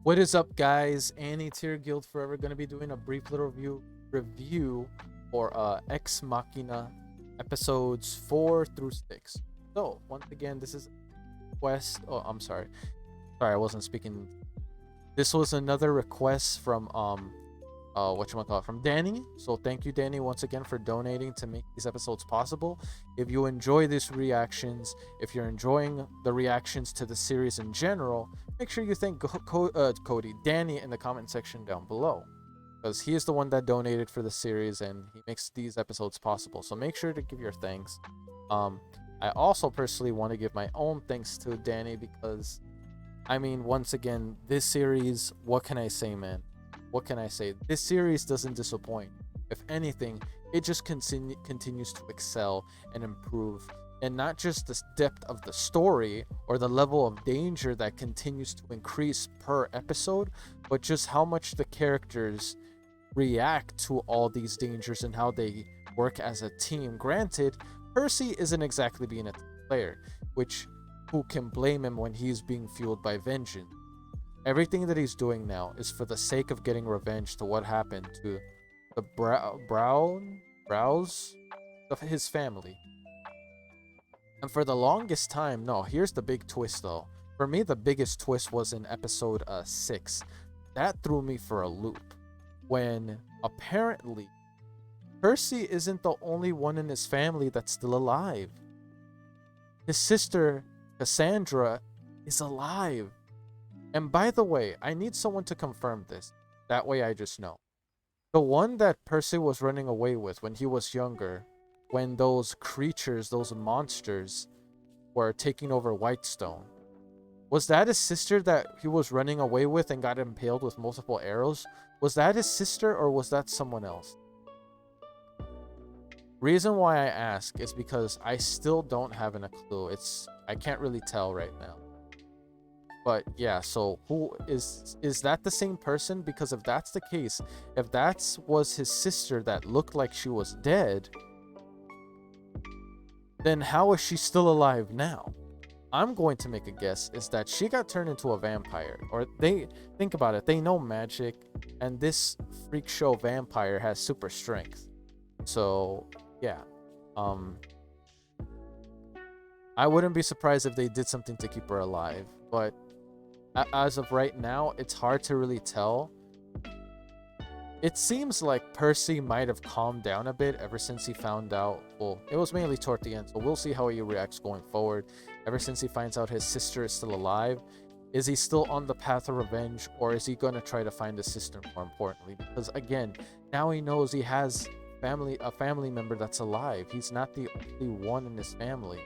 What is up, guys? Anti-Tier Guild Forever going to be doing a brief little review for Ex Machina episodes 4 through 6. So, once again, this is quest. Oh, I'm sorry. Sorry, I wasn't speaking. This was another request from whatchamacallit, from Danny. So thank you, Danny, once again for donating to make these episodes possible. If you enjoy these reactions, if you're enjoying the reactions to the series in general, make sure you thank Danny in the comment section down below, because he is the one that donated for the series and he makes these episodes possible. So make sure to give your thanks. I also personally want to give my own thanks to Danny because, I mean, once again, this series, what can I say, man? What can I say? This series doesn't disappoint. If anything, it just continues to excel and improve. And not just the depth of the story or the level of danger that continues to increase per episode, but just how much the characters react to all these dangers and how they work as a team. Granted, Percy isn't exactly being a team player, which who can blame him when he's being fueled by vengeance? Everything that he's doing now is for the sake of getting revenge to what happened to the brows of his family. And for the longest time, no, here's the big twist though. For me, the biggest twist was in episode 6. That threw me for a loop. When apparently Percy isn't the only one in his family that's still alive. His sister, Cassandra, is alive. And by the way, I need someone to confirm this. That way I just know. The one that Percy was running away with when he was younger, when those creatures, those monsters, were taking over Whitestone, was that his sister that he was running away with and got impaled with multiple arrows? Was that his sister or was that someone else? Reason why I ask is because I still don't have a clue. I can't really tell right now. But yeah, so who is that the same person? Because if that's the case, if that was his sister that looked like she was dead, then how is she still alive now? I'm going to make a guess is that she got turned into a vampire. Or they think about it, they know magic, and this freak show vampire has super strength. So yeah. I wouldn't be surprised if they did something to keep her alive, but as of right now, it's hard to really tell. It seems like Percy might have calmed down a bit ever since he found out. Well, it was mainly toward the end, so we'll see how he reacts going forward. Ever since he finds out his sister is still alive, is he still on the path of revenge, or is he going to try to find his sister more importantly? Because again, now he knows he has a family member that's alive. He's not the only one in his family.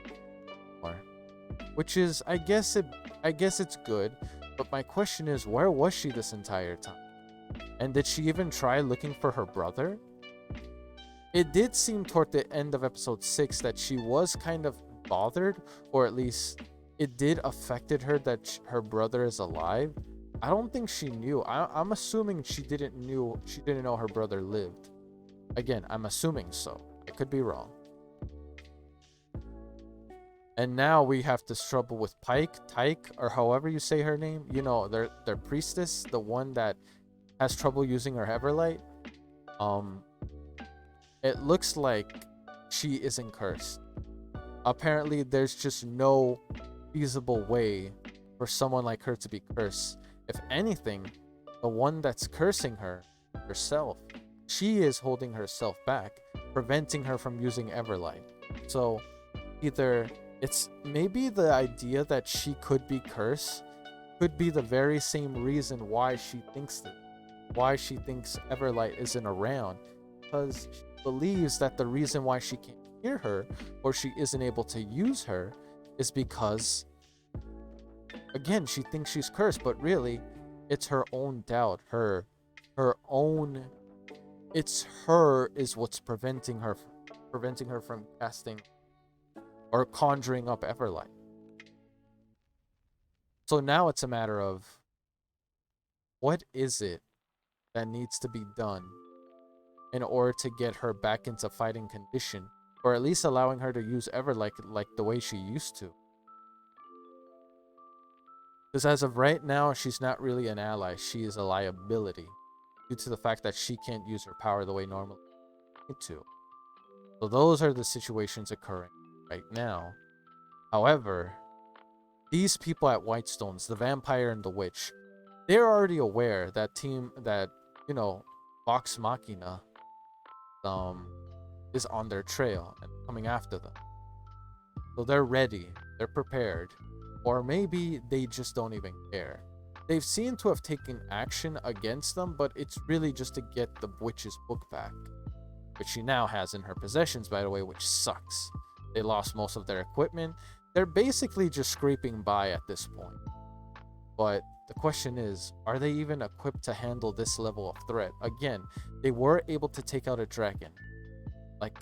Which is, I guess it's good, but my question is, where was she this entire time? And did she even try looking for her brother? It did seem toward the end of episode 6 that she was kind of bothered, or at least it did affected her that her brother is alive. I don't think she knew. I'm assuming she didn't know her brother lived. Again, I'm assuming so. I could be wrong. And now we have this trouble with Tyke, or however you say her name. You know, their priestess, the one that has trouble using her Everlight. It looks like she isn't cursed. Apparently, there's just no feasible way for someone like her to be cursed. If anything, the one that's cursing her, herself, she is holding herself back, preventing her from using Everlight. So, either it's maybe the idea that she could be cursed could be the very same reason why she thinks Everlight isn't around, because she believes that the reason why she can't hear her or she isn't able to use her is because, again, she thinks she's cursed, but really it's her own doubt, it's her is what's preventing her from casting or conjuring up Everlight. So now it's a matter of, what is it that needs to be done in order to get her back into fighting condition, or at least allowing her to use Everlight like the way she used to? Because as of right now, she's not really an ally. She is a liability due to the fact that she can't use her power the way normally to. So those are the situations occurring right now. However, these people at Whitestones, the vampire and the witch, they're already aware that you know, Vox Machina um is on their trail and coming after them. So they're ready, they're prepared, or maybe they just don't even care. They've seemed to have taken action against them, but it's really just to get the witch's book back, which she now has in her possessions, by the way, which sucks. They lost most of their equipment. They're basically just scraping by at this point. But the question is, are they even equipped to handle this level of threat? Again, they were able to take out a dragon. Like,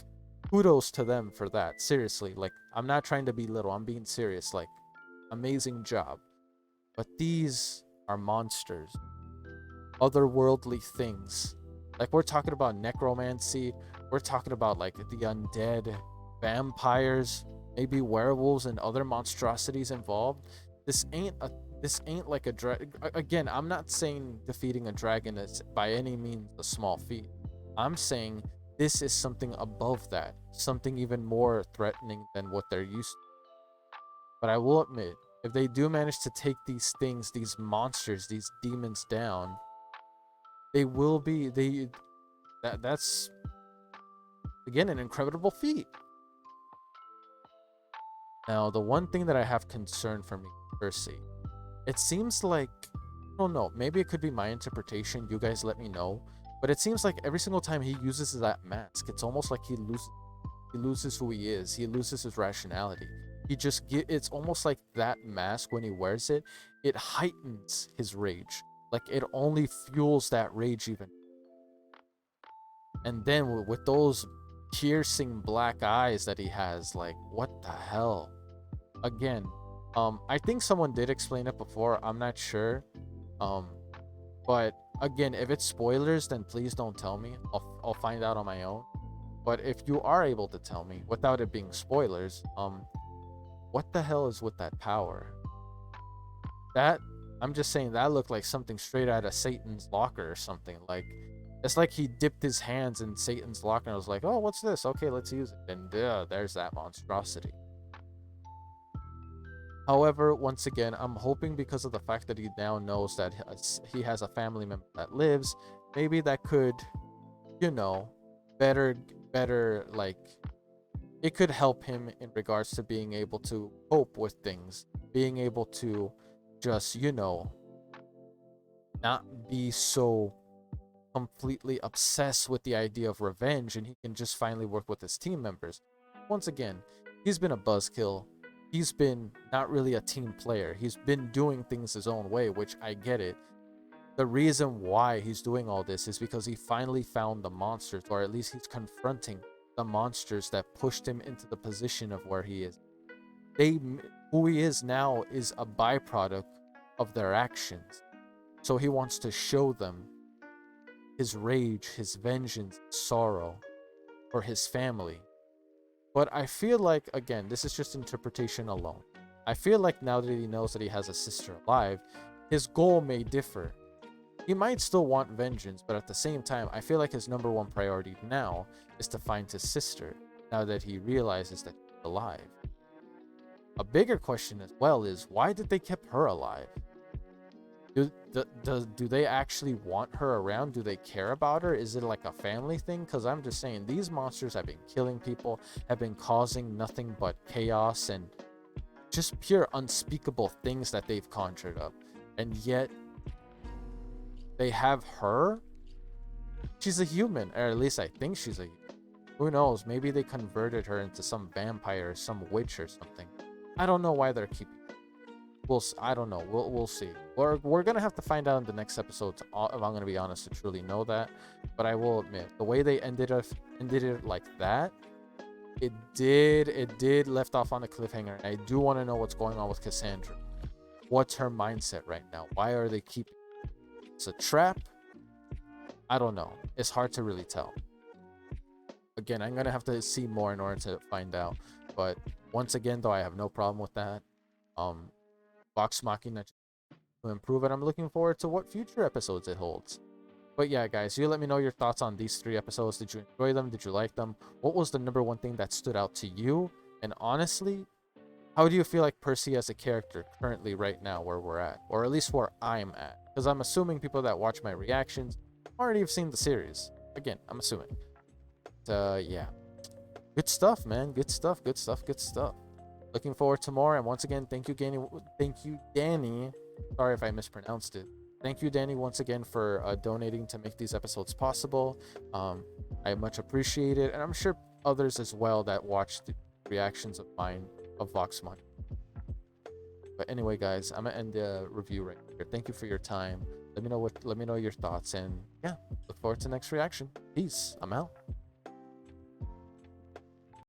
kudos to them for that. Seriously, like, I'm not trying to be little, I'm being serious. Like, amazing job. But these are monsters, otherworldly things. Like, we're talking about necromancy, we're talking about like the undead, vampires, maybe werewolves and other monstrosities involved. This ain't like a dragon. Again, I'm not saying defeating a dragon is by any means a small feat. I'm saying this is something above that, something even more threatening than what they're used to. But I will admit, if they do manage to take these things, these monsters, these demons down, they will be that's again an incredible feat. Now, the one thing that I have concern for me, Percy, it seems like I don't know, maybe it could be my interpretation. You guys let me know. But it seems like every single time he uses that mask, it's almost like he loses who he is. He loses his rationality. It's almost like that mask when he wears it, it heightens his rage. Like it only fuels that rage even. And then with those piercing black eyes that he has, like what the hell? Again, I think someone did explain it before. I'm not sure. Um but again, if it's spoilers, then please don't tell me. I'll find out on my own. But if you are able to tell me without it being spoilers, what the hell is with that power? That I'm just saying that looked like something straight out of Satan's locker or something. Like it's like he dipped his hands in Satan's locker and was like, "Oh, what's this? Okay, let's use it." And there's that monstrosity. However, once again, I'm hoping because of the fact that he now knows that he has a family member that lives, maybe that could, you know, better like it could help him in regards to being able to cope with things, being able to just, not be so completely obsessed with the idea of revenge, and he can just finally work with his team members. Once again, he's been a buzzkill. He's been not really a team player. He's been doing things his own way, which I get it. The reason why he's doing all this is because he finally found the monsters, or at least he's confronting the monsters that pushed him into the position of where he is. They, who he is now, is a byproduct of their actions. So he wants to show them his rage, his vengeance, sorrow for his family. But I feel like, again, this is just interpretation alone. I feel like now that he knows that he has a sister alive, his goal may differ. He might still want vengeance, but at the same time, I feel like his number one priority now is to find his sister, now that he realizes that she's alive. A bigger question as well is, why did they keep her alive? Do they actually want her around? Do they care about her? Is it like a family thing? Because I'm just saying, these monsters have been killing people, have been causing nothing but chaos and just pure unspeakable things that they've conjured up. And yet, they have her? She's a human, or at least I think she's a human. Who knows? Maybe they converted her into some vampire or some witch or something. I don't know why they're keeping her. I don't know. We'll see. We're gonna have to find out in the next episode. If I'm gonna be honest, to truly know that. But I will admit, the way they ended it like that, it did left off on a cliffhanger. And I do want to know what's going on with Cassandra. What's her mindset right now? Why are they keeping? It's a trap. I don't know. It's hard to really tell. Again, I'm gonna have to see more in order to find out. But once again, though, I have no problem with that. Vox Machina to improve, and I'm looking forward to what future episodes it holds. But yeah, guys, you let me know your thoughts on these 3 episodes. Did you enjoy them? Did you like them? What was the number one thing that stood out to you? And honestly, how do you feel like Percy as a character currently right now where we're at? Or at least where I'm at? Because I'm assuming people that watch my reactions already have seen the series. Again, I'm assuming. Yeah. Good stuff, man. Good stuff, good stuff, good stuff. Looking forward to more. And once again, thank you, Danny. Thank you, Danny. Sorry if I mispronounced it. Thank you, Danny, once again for donating to make these episodes possible. I much appreciate it, and I'm sure others as well that watch the reactions of mine of Vox Money. But anyway, guys, I'm gonna end the review right here. Thank you for your time. Let me know your thoughts, and yeah, look forward to next reaction. Peace. I'm out.